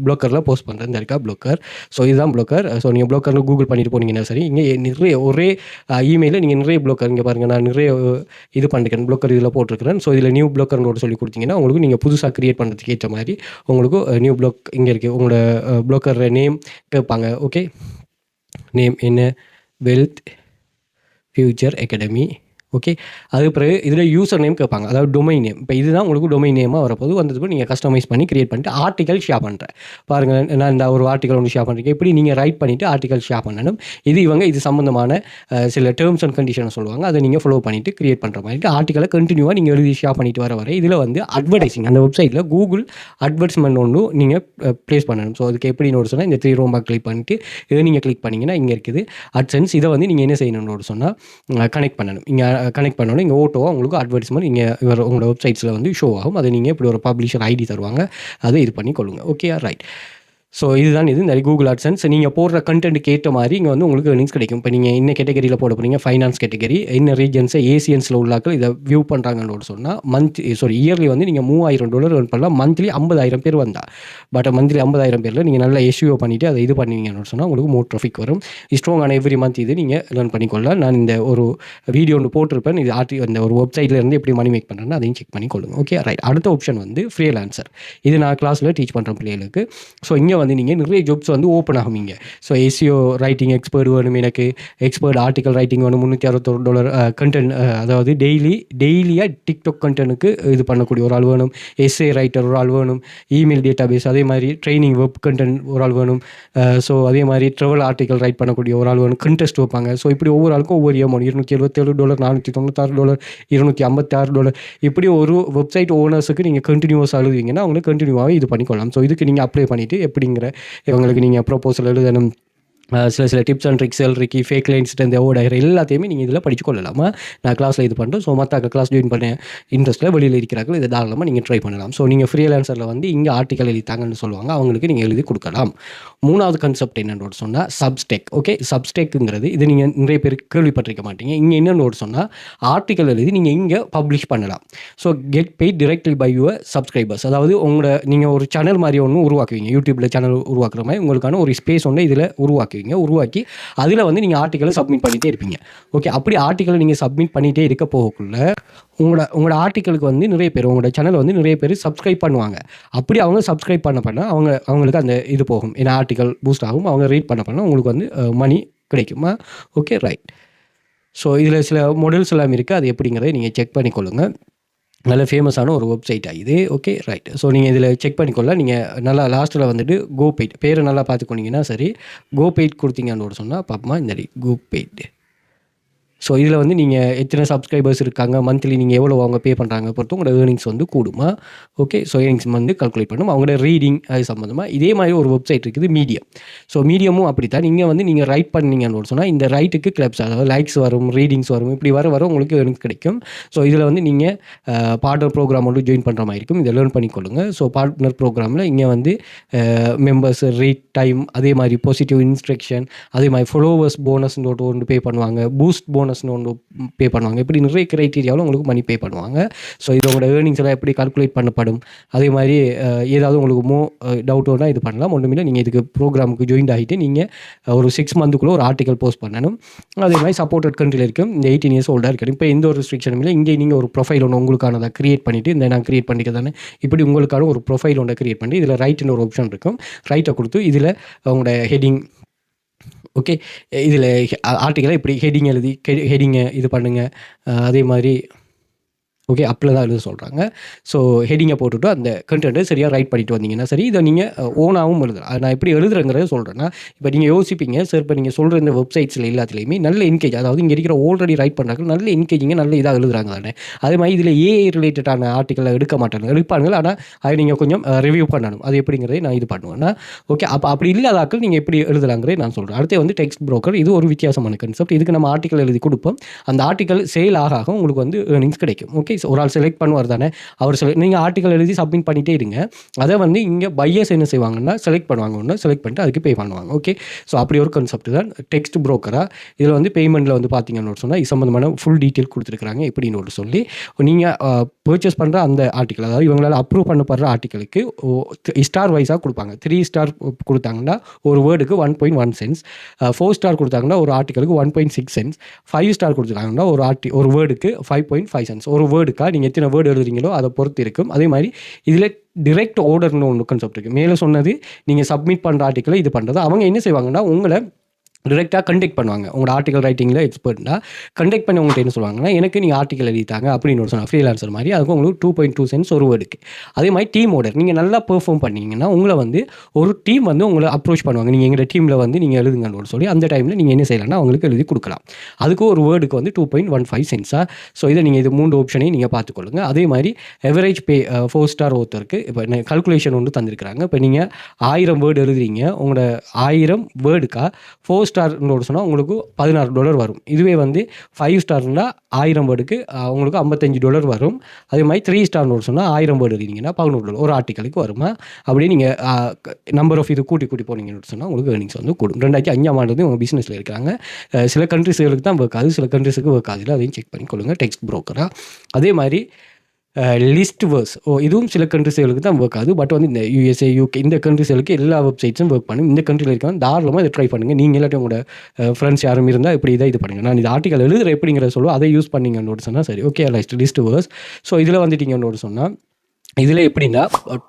ப்ளோக்கரில் போஸ்ட் பண்ணுறேன். இந்த இருக்கா ப்ளோக்கர். ஸோ இதுதான் ப்ளோக்கர். ஸோ நீங்கள் ப்ளோக்கரில் கூகுள் பண்ணிட்டு போனீங்கன்னா சரி, இங்கே நிறைய ஒரே இமெயிலில் நீங்கள் நிறைய ப்ளோக்கர் இங்கே பாருங்கள். நான் நிறைய இது பண்ணிக்கிறேன். ப்ளோக்கர் இதில் போட்டிருக்கிறேன். ஸோ இதில் நியூ ப்ளோக்கர்னோட சொல்லி கொடுத்தீங்கன்னா உங்களுக்கு நீங்கள் புதுசாக க்ரியேட் பண்ணுறதுக்கு ஏற்ற மாதிரி உங்களுக்கு நியூ ப்ளோக் இங்கே இருக்குது. உங்களோட ப்ளோக்கர் நேம் கேட்பாங்க. ஓகே நேம் என்ன, வெல்த் ஃபியூச்சர் அகாடமி. ஓகே அது பிறகு இதில் யூசர் நேம் கேட்பாங்க, அதாவது டொமைன் நேம். இப்போ இதுதான் உங்களுக்கு டொமைன் நேமாக வரப்போது. வந்ததுக்கு நீங்கள் கஸ்டமைஸ் பண்ணி கிரியேட் பண்ணிட்டு ஆர்டிக்கல் ஷேர் பண்ணுறேன். பாருங்கள், நான் இந்த ஒரு ஆர்டிக்கல் ஒன்று ஷேர் பண்ணுறேன். இப்படி நீங்கள் ரைட் பண்ணிவிட்டு ஆர்டிக்கல் ஷேர் பண்ணணும். இது சம்மந்தமான சில டேர்ம்ஸ் அண்ட் கண்டிஷன் சொல்லுவாங்க. அதை நீங்கள் ஃபாலோ பண்ணிவிட்டு கிரியேட் பண்ணுற மாதிரி ஆர்டிக்கலை கண்டினியூவாக நீங்கள் எழுதி ஷேர் பண்ணிட்டு வர இதில் வந்து அட்வர்டைசிங் அந்த வெப்சைட்டில் கூகுள் அட்வர்டைஸ்மெண்ட் ஒன்று நீங்கள் ப்ளேஸ் பண்ணணும். ஸோ அதுக்கு எப்படின்னு சொன்னால் இந்த 3 ரோம்பா கிளிக் பண்ணிட்டு இதை நீங்கள் கிளிக் பண்ணிங்கன்னா இங்கே இருக்குது AdSense. இதை வந்து நீங்கள் என்ன செய்யணும்னு சொன்னால் கனெக்ட் பண்ணணும். இங்கே கனெக்ட் பண்ணணும். இங்கே ஓட்டோவாக உங்களுக்கு அட்வர்டைஸ்மெண்ட் இங்கே உங்களோட வெப்சைட்ஸில் வந்து ஷோ ஆகும். அதை நீங்கள் இப்படி ஒரு பப்ளிஷர் ஐடி தருவாங்க, அதை இது பண்ணி கொள்ளுங்கள். Okay right. ஸோ இதுதான் இது இந்த கூகுள் AdSense. நீங்கள் போடுற கண்டென்ட்டுக்கு ஏற்ற மாதிரி இங்கே வந்து உங்களுக்கு ஏர்னிங்ஸ் கிடைக்கும். இப்போ நீங்கள் என்ன கேட்டகரியில் போட போகிறீங்க, ஃபைனான்ஸ் கேட்டகரி, என்ன ரீஜன்ஸை ஏசியன்ஸில் உள்ளாக்கள் இதை வியூ பண்ணுறாங்கன்னு சொன்னால் இயர்லி வந்து நீங்கள் $3000 ஏர்ன் பண்ணலாம். மந்த்லி 50,000 பேர் வந்தால். பட் மந்த்லி 50,000 பேரில் நீங்கள் நல்லா எஸ்யூஓ பண்ணிவிட்டு அதை இது பண்ணுவீங்கன்னு சொன்னால் உங்களுக்கு மோர் ட்ராஃபிக் வரும். ஸ்ட்ராங்கான எவ்ரி மந்த் இது நீங்கள் லேர்ன் பண்ணிக்கொள்ளலாம். நான் இந்த ஒரு வீடியோ ஒன்று போட்டிருப்பேன். இது அந்த ஒரு வெப்சைட்லேருந்து எப்படி மணி மேக் பண்ணுறேன்னு அதையும் செக் பண்ணி கொள்ளுங்கள். Okay right. அடுத்த ஆப்ஷன் வந்து ஃப்ரீலான்சர். இது நான் கிளாஸில் டீச் பண்ணுறேன் பிள்ளைகளுக்கு. ஸோ இங்கே வந்து நீங்கள் நிறைய ஜாப்ஸ் வந்து ஓப்பன் ஆகுவீங்க. ஸோ எஸ்இஓ ரைட்டிங் எக்ஸ்பர்ட் வேணும், எனக்கு எக்ஸ்பர்ட் ஆர்டிக்கல் ரைட்டிங் வேணும், $361 கண்டென்ட், அதாவது டெய்லியாக டிக்டாக் கண்டென்ட்டுக்கு இது பண்ணக்கூடிய ஒரு ஆள் வேணும், எஸ்ஏ ரைட்டர் ஒரு ஆள் வேணும், இமெயில் டேட்டா பேஸ், அதே மாதிரி ட்ரைனிங் வெப் கண்டென்ட் ஒரு ஆள் வேணும். ஸோ அதே மாதிரி ட்ராவல் ஆர்டிக்கல் ரைட் பண்ணக்கூடிய ஒரு ஆள் வேணும். கண்டெஸ்ட் வைப்பாங்க. ஸோ இப்படி ஒவ்வொரு ஆளுக்கும் ஒவ்வொரு அமௌண்ட், $277, $496, $256, இப்படி ஒரு வெப்சைட் ஓனர்ஸுக்கு நீங்கள் கண்டினியூஸாக எழுதுவீங்கன்னா அவங்களுக்கு கண்டினியூவாகவே இது பண்ணிக்கொள்ளலாம். ஸோ இதுக்கு நீங்கள் அப்ளை பண்ணிவிட்டு எப்படிங்கிற இவங்களுக்கு நீங்கள் ப்ரொபோசல் எழுதணும், சில டிப்ஸ் அண்ட் ட்ரிக்ஸ் எல்ரிக்கி ஃபேக் லைன்ஸ்ட்டு இந்த ஓடாகிற எல்லாத்தையுமே நீங்கள் இதில் படித்து கொள்ளலாமா. நான் கிளாஸில் இது பண்ணுறேன். ஸோ மற்ற கிளாஸ் ஜாயின் பண்ண இன்ட்ரெஸ்ட்டில் வெளியில் இருக்கிறார்கள், இதை தாராளமாக நீங்கள் ட்ரை பண்ணலாம். ஸோ நீங்கள் ஃப்ரீலான்சரில் வந்து இங்கே ஆர்டிக்கல் எழுதித்தாங்கன்னு சொல்லுவாங்க, அவங்களுக்கு நீங்கள் எழுதி கொடுக்கலாம். மூணாவது கான்செப்ட் என்னென்னு சொன்னால் சப்ஸ்டெக். ஓகே சப்ஸ்டெக்குங்கிறது இது நீங்கள் நிறைய பேர் கேள்விப்பட்டிருக்க மாட்டீங்க. இங்கே என்னென்னு சொன்னால் ஆர்டிக்கல் எழுதி நீங்கள் இங்கே பப்ளிஷ் பண்ணலாம். So get paid directly by your subscribers. அதாவது நீங்கள் ஒரு சேனல் மாதிரி ஒன்று உருவாக்குவீங்க. யூடியூப்பில் சேனல் உருவாக்குற மாதிரி உங்களுக்கான ஒரு ஸ்பேஸ் ஒன்று இதில் உருவாக்கி அதில் வந்து நீங்கள் ஆர்டிக்கலை சப்மிட் பண்ணிகிட்டே இருப்பீங்க. ஓகே அப்படி ஆர்டிக்கலை நீங்கள் சப்மிட் பண்ணிகிட்டே இருக்க போகக்குள்ள உங்களோட ஆர்டிக்கலுக்கு வந்து நிறைய பேர் உங்களோட சேனல் வந்து நிறைய பேர் சப்ஸ்கிரைப் பண்ணுவாங்க. அப்படி அவங்க சப்ஸ்கிரைப் பண்ண அவங்களுக்கு அந்த இது போகும், ஏன்னா ஆர்டிக்கல் பூஸ்ட் ஆகும். அவங்க ரீட் பண்ண உங்களுக்கு வந்து மணி கிடைக்குமா. Okay right. ஸோ இதில் சில மாடல்ஸ் எல்லாம் இருக்குது, அது எப்படிங்கிறத நீங்கள் செக் பண்ணிக்கொள்ளுங்கள். நல்ல ஃபேமஸான ஒரு வெப்சைட் ஆகுது. Okay right. ஸோ நீங்கள் இதில் செக் பண்ணிக்கொள்ள. நீங்கள் நல்லா லாஸ்ட்டில் வந்துட்டு கோபெய்ட் பேரை நல்லா பார்த்துக்கொண்டீங்கன்னா சரி, கோபெய்ட் கொடுத்தீங்கன்னு சொன்னால் பார்ப்போமா. இந்த கோபெய்ட் ஸோ இதில் வந்து நீங்கள் எத்தனை சப்ஸ்கிரைபர்ஸ் இருக்காங்க, மந்த்லி நீங்கள் எவ்வளோ அவங்க பே பண்ணுறாங்க பொறுத்து உங்களோட ஏர்னிங்ஸ் வந்து கூடுமா. ஓகே, ஸோ ஏர்னிங்ஸ் வந்து கால்குலேட் பண்ணும். அவங்களோட ரீடிங் அது சம்மந்தமாக இதே மாதிரி ஒரு வெப்சைட் இருக்குது மீடியம். ஸோ மீடியமும் அப்படி தான் நீங்கள் ரைட் பண்ணீங்கன்னு சொன்னால் இந்த ரைட்டுக்கு கிளப்ஸ், அதாவது லைக்ஸ் வரும், ரீடிங்ஸ் வரும், இப்படி வர உங்களுக்கு ஏர்னிங்ஸ் கிடைக்கும். ஸோ இதில் வந்து நீங்கள் பார்ட்னர் ப்ரோக்ராம் வந்து ஜாயின் பண்ணுற மாதிரி இருக்கும். இதை லேர்ன் பண்ணிக்கொள்ளுங்கள். ஸோ பார்ட்னர் ப்ரோக்ராமில் இங்கே வந்து மெம்பர்ஸ் ரீட் டைம், அதே மாதிரி பாசிட்டிவ் இன்ஸ்ட்ரக்ஷன், அதே மாதிரி ஃபாலோவர்ஸ் போனஸ்னு ஒன்று பே பண்ணுவாங்க, பூஸ்ட் போனஸ்னு ஒன்று பே பண்ணுவாங்க. இப்படி நிறைய க்ரைட்டீரியாவில் உங்களுக்கு மணி பே பண்ணுவாங்க. ஸோ இதோட ஏர்னிங்ஸ் எல்லாம் எப்படி கால்குலேட் பண்ணப்படும், அதே மாதிரி ஏதாவது உங்களுக்கு டவுட் வந்தால் இது பண்ணலாம். ஒன்றுமில்லை, நீங்கள் இதுக்கு ப்ரோக்ராமுக்கு ஜாயின் ஆகிட்டு நீங்கள் ஒரு 6 மந்த்துக்குள்ளே ஒரு ஆர்டிக்கல் போஸ்ட் பண்ணணும். அதே மாதிரி சப்போர்ட்டட் கண்ட்ரியில் இருக்கும். இந்த 18 இயர்ஸ் ஓல்டாக இருக்கணும். இப்போ எந்த ஒரு ரெஸ்ட்ரிக்ஷனும் இல்லை. இங்கே நீங்கள் ஒரு ப்ரொஃபைல் ஒன்று உங்களுக்கானதை க்ரியேட் பண்ணிவிட்டு, இந்த நான் க்ரியேட் பண்ணிக்க தானே இப்படி உங்களுக்கான ஒரு ப்ரொஃபைல் ஒன்று க்ரியேட் பண்ணி இதில் ரைட்டுன்னு ஒரு ஆப்ஷன் இருக்கும். ரைட்டை கொடுத்து இதில் உங்களோட ஹெட்டிங், ஓகே, இதில் ஆர்டிக்கலை இப்படி ஹெட்டிங் எழுதி ஹெட்டிங்கை இது பண்ணுங்கள். அதே மாதிரி ஓகே, அப்பில் தான் எழுத சொல்கிறாங்க. ஸோ ஹெட்டிங்கை போட்டுவிட்டு அந்த கண்டென்ட்டை சரியாக ரைட் பண்ணிட்டு வந்தீங்கன்னா சரி. இதை நீங்கள் ஓனாகவும் எழுதலாம். நான் எப்படி எழுதுறேங்கிறத சொல்கிறேன்னா, இப்போ நீங்கள் யோசிப்பீங்க சார், இப்போ நீங்கள் சொல்கிற இந்த வெப்சைட்ஸில் எல்லாத்துலேயுமே நல்ல என்கேஜ், அதாவது இங்கே இருக்கிற ஆல்ரெடி ரைட் பண்ணுறாங்க நல்ல என்கேஜிங்க, நல்ல இதாக எழுதுறாங்க தானே. அதே மாதிரி இதில் ஏஐ ரிலேட்டடான ஆர்டிக்கலை எடுக்க மாட்டாங்க, எடுப்பாங்க. ஆனால் அதை நீங்கள் கொஞ்சம் ரிவ்யூ பண்ணணும். அது எப்படிங்கிறதை நான் இது பண்ணுவேன்னா, ஓகே, அப்படி இல்லாதாக்கள் நீங்கள் எப்படி எழுதலாங்கிறதே நான் சொல்கிறேன். அடுத்து வந்து டெக்ஸ்ட் ப்ரோக்கர், இது ஒரு வித்தியாசமான கான்செப்ட். இதுக்கு நம்ம ஆர்டிக்கல் எழுதி கொடுப்போம். அந்த ஆர்டிக்கல் சேல் ஆக உங்களுக்கு வந்து ஏர்னிங்ஸ் கிடைக்கும். ஓகே, ஒரு ஆள் செலக்ட் பண்ணுவார் தானே, அவர் நீங்கள் ஆர்டிக்கல் எழுதி சப்மிட் பண்ணிகிட்டே இருங்க. அதை வந்து இங்கே பையர்ஸ் என்ன செய்வாங்கன்னா செலக்ட் பண்ணுவாங்க, ஒன்று செலக்ட் பண்ணிட்டு அதுக்கு பே பண்ணுவாங்க. ஓகே, ஸோ அப்படி ஒரு கான்செப்ட் தான் டெக்ஸ்ட் ப்ரோக்கராக. இதில் வந்து பேமெண்ட்டில் வந்து பார்த்தீங்கன்னு சொன்னால் இது சம்மந்தமான ஃபுல் டீட்டெயில் கொடுத்துருக்காங்க எப்படின்னு ஒரு சொல்லி. நீங்கள் பர்ச்சேஸ் பண்ணுற அந்த ஆர்டிக்கல், அதாவது இவங்களால் அப்ரூவ் பண்ணப்படுற ஆர்டிக்கலுக்கு ஸ்டார் வைஸாக கொடுப்பாங்க. 3 ஸ்டார் கொடுத்தாங்கன்னா ஒரு வேர்டுக்கு 1.1 சென்ஸ், 4 ஸ்டார் கொடுத்தாங்கன்னா ஒரு ஆர்டிக்கலுக்கு 1.6 சென்ஸ், 5 ஸ்டார் கொடுத்துட்டாங்கன்னா ஒரு வேர்டுக்கு 5.5 சென்ஸ். ஒரு வேர்டுக்காக நீங்கள் எத்தனை வேர்டு எழுதுறீங்களோ அதை பொறுத்து இருக்கும். அதே மாதிரி இதில் டிரெக்ட் ஆர்டர்னு ஒன்று கான்செப்ட் இருக்குது. மேலே சொன்னது நீங்கள் சப்மிட் பண்ணுற ஆர்டிக்கலை இது பண்ணுறது. அவங்க என்ன செய்வாங்கன்னா உங்களை டிரெக்டாக கண்டெக்ட் பண்ணுவாங்க. உங்களோட ஆர்டிக்கல் ரைட்டிங்கில் எக்ஸ்பர்ட்னா கண்டெக்ட் பண்ணி உங்கள்கிட்ட என்ன சொல்லுவாங்கன்னா, எனக்கு நீங்கள் ஆர்டிக்கல் எழுதிட்டாங்க அப்படின்னு ஒரு சொன்னால் ஃப்ரீலான்சர் மாதிரி, அதுக்கு உங்களுக்கு 2.2 சென்ஸ் ஒரு வேர்டுக்கு. அதே மாதிரி டீம் ஆர்டர், நீங்கள் நல்லா பெர்ஃபார்ம் பண்ணிங்கன்னா உங்களை வந்து ஒரு டீம் வந்து உங்களை அப்ரோச் பண்ணுவாங்க. நீங்கள் எங்கள் டீமில் வந்து நீங்கள் எழுதுங்கன்னு சொல்லி அந்த டைமில் நீங்கள் என்ன செய்யலாம்னா அவங்களுக்கு எழுதி கொடுக்கலாம். அதுக்கு ஒரு வேர்டுக்கு வந்து 2.15 சென்ஸாக. ஸோ இதை நீங்கள் இது 3 ஆப்ஷனையும் நீங்கள் பார்த்துக்கொள்ளுங்க. அதே மாதிரி எவரேஜ் பே 4 ஸ்டார் ஒருத்தருக்கு இப்போ கல்குலேஷன் ஒன்று தந்திருக்கிறாங்க. இப்போ நீங்கள் 1000 வேர்டு எழுதுறீங்க, உங்களோட 1000 வேர்டுக்கா 4 ஸ்டார்னு சொன்னால் உங்களுக்கு $16 வரும். இதுவே வந்து 5 ஸ்டார்னா 1000 வேர்டுக்கு உங்களுக்கு $55 வரும். அதே மாதிரி 3 ஸ்டார்னு சொன்னால் 1000 வேர்டு எழுதிங்கன்னா $11 ஒரு ஆர்டிக்கலுக்கு வருமா. அப்படியே நீங்கள் நம்பர் ஆஃப் இது கூட்டி போனீங்கன்னு சொன்னால் உங்களுக்கு ஏர்னிங்ஸ் வந்து கூடும். 2005ஆம் ஆண்டு உங்கள் பிஸ்னஸில் இருக்காங்க. சில கண்ட்ரிஸ்களுக்கு தான் ஒர்க் ஆகுது, சில கண்ட்ரிஸுக்கு ஒர்க் ஆகுது. அதையும் செக் பண்ணிக்கொள்ளுங்க டெக்ஸ்ட் ப்ரோக்கராக. அதே மாதிரி லிஸ்ட் வேர்ஸ், இதுவும் சில கண்ட்ரிஸ்களுக்கு தான் ஒர்க் ஆகுது. பட் வந்து இந்த USA, UK இந்த கண்ட்ரிஸ்களுக்கு எல்லா வெப்சைட்ஸும் ஒர்க் பண்ணும். இந்த கண்ட்ரியில் இருக்காங்க, தாராளமாக இதை ட்ரை பண்ணுங்கள். நீங்கள் இல்லாட்டி உங்களோட ஃப்ரெண்ட்ஸ் யாரும் இருந்தால் இப்படி இதை இது பண்ணுங்கள். நான் இது ஆர்டிக்கல் எழுதுகிற எப்படிங்கிறத சொல்லுவோம், அதை யூஸ் பண்ணிங்கன்னு சொன்னால் சரி. Okay, list verse. ஸோ இதில் வந்துட்டீங்கன்னு சொன்னால் இதில் எப்படின்னா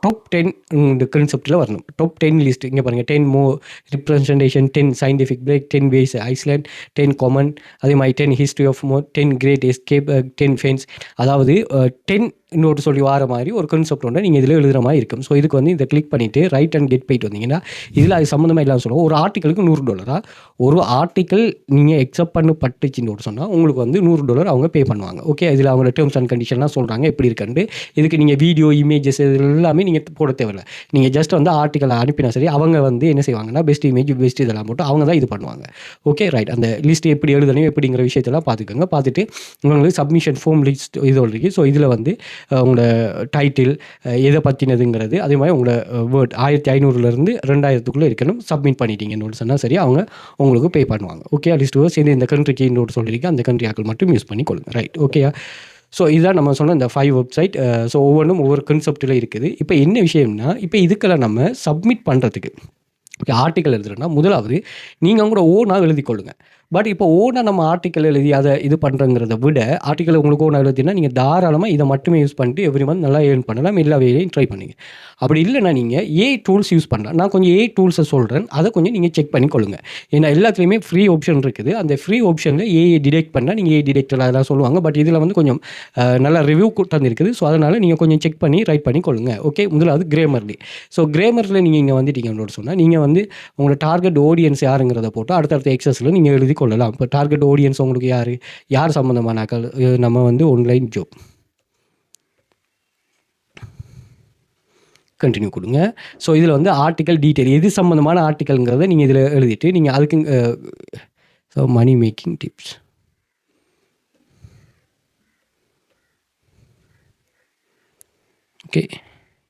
டாப் 10 இந்த கான்செப்டில் வரணும். டாப் 10 லிஸ்ட் இங்கே பாருங்கள். 10 more representation, 10 scientific break, 10 ways Iceland, 10 common, அதே மாதிரி 10 history of more, 10 great escape, 10 fence. அதாவது 10 இன்னொரு சொல்லி வர மாதிரி ஒரு கான்செப்ட் ஒன்று நீங்கள் இதில் எழுதுகிற மாதிரி இருக்கும். ஸோ இதுக்கு வந்து இதை கிளிக் பண்ணிவிட்டு ரைட் அண்ட் கெட் போயிட்டு வந்தீங்கன்னா இதில் அது சம்மந்தமாக இல்லாமல் சொல்லுவோம். ஒரு ஆர்டிக்கலுக்கு $100. ஒரு ஆர்டிக்கல் நீங்கள் எக்ஸப்ட் பண்ணப்பட்டுச்சுன்னு சொன்னால் உங்களுக்கு வந்து $100 அவங்க பே பண்ணுவாங்க. ஓகே, இதில் அவங்க டேர்ம்ஸ் அண்ட் கண்டிஷன்லாம் சொல்கிறாங்க எப்படி இருக்குன்னு. இதுக்கு நீங்கள் வீடியோ, இமேஜஸ் இது எல்லாமே நீங்கள் போட தேவையில்லை. நீங்கள் ஜஸ்ட் வந்து ஆர்டிக்கலை அனுப்பினா சரி, அவங்க வந்து என்ன செய்வாங்கன்னா பெஸ்ட் இமேஜ், பெஸ்ட் இதெல்லாம் போட்டு அவங்க தான் இது பண்ணுவாங்க. Okay, right. அந்த லிஸ்ட் எப்படி எழுதணும் எப்படிங்கிற விஷயத்தெல்லாம் பார்த்துக்கோங்க. பார்த்துட்டு உங்களுக்கு சப்மிஷன் ஃபார்ம் லிஸ்ட் இது இருக்குது. ஸோ இதில் வந்து உங்களோட டைட்டில் எதை பற்றினதுங்கிறது, அதே மாதிரி உங்களோட வேர்ட் 1500 2000 இருக்கணும். சப்மிட் பண்ணிட்டீங்கன்னு சொன்னால் சரி, அவங்க உங்களுக்கு பே பண்ணுவாங்க. ஓகே, லிஸ்ட் சேர்ந்து இந்த கண்ட்ரிக்கு இன்னொரு சொல்லியிருக்கேன், அந்த கண்ட்ரி ஆக்கள் மட்டும் யூஸ் பண்ணி கொள்ளுங்க. ரைட், ஓகேயா. ஸோ இதுதான் நம்ம சொன்ன இந்த 5 வெப்சைட். ஸோ ஒவ்வொன்றும் ஒவ்வொரு கான்செப்டில் இருக்குது. இப்போ என்ன விஷயம்னா, இப்போ இதுக்கெல்லாம் நம்ம சப்மிட் பண்ணுறதுக்கு ஆர்டிக்கல் எழுதுறேன்னா முதலாவது நீங்கள் உங்களோட ஓனாக எழுதி கொள்ளுங்கள். பட் இப்போ ஓனாக நம்ம ஆர்டிக்கல் எழுதி அதை இது பண்ணுறங்கிறத விட ஆர்டிக்கல் உங்களுக்கு ஓனாக எழுதினா நீங்கள் தாராளமாக இதை மட்டுமே யூஸ் பண்ணிட்டு எவ்ரி மந்த் நல்லா ஏர்ன் பண்ணலாம். எல்லா வேலையும் ட்ரை பண்ணிங்க. அப்படி இல்லைனா நீங்கள் டூல்ஸ் யூஸ் பண்ணலாம். நான் கொஞ்சம் டூல்ஸை சொல்கிறேன், அதை கொஞ்சம் நீங்கள் செக் பண்ணி கொள்ளுங்கள். ஏன்னா எல்லாத்துலேயுமே ஃப்ரீ ஆப்ஷன் இருக்குது. அந்த ஃப்ரீ ஆப்ஷனில் டிடெக்ட் பண்ணால் நீங்கள் டிடெக்டர் அதெல்லாம் சொல்லுவாங்க. பட் இதில் வந்து கொஞ்சம் நல்லா ரிவ்யூ தந்திருக்குது. ஸோ அதனால் நீங்கள் கொஞ்சம் செக் பண்ணி ரைட் பண்ணி கொள்ளுங்கள். ஓகே, முதலாவது கிராமர்லி. ஸோ கிராமரில் நீங்கள் இங்கே வந்துட்டீங்கன்னு சொன்னால் நீங்கள் வந்து உங்களோட டார்கெட் ஆடியன்ஸ் யாருங்கிறத போட்டு அடுத்தடுத்த எக்ஸஸில் நீங்கள் எழுதி கொள்ளலாம். இப்போ டார்கெட் ஆடியன்ஸ் உங்களுக்கு யார் சம்மந்தமானாக்கள் நம்ம வந்து ஆன்லைன் ஜாப் கண்டினியூ கொடுங்க. ஸோ இதில் வந்து ஆர்டிக்கல் டீட்டெயில் எது சம்மந்தமான ஆர்டிக்கல்ங்கிறத நீங்கள் இதில் எழுதிட்டு நீங்கள் அதுக்கு so money making tips okay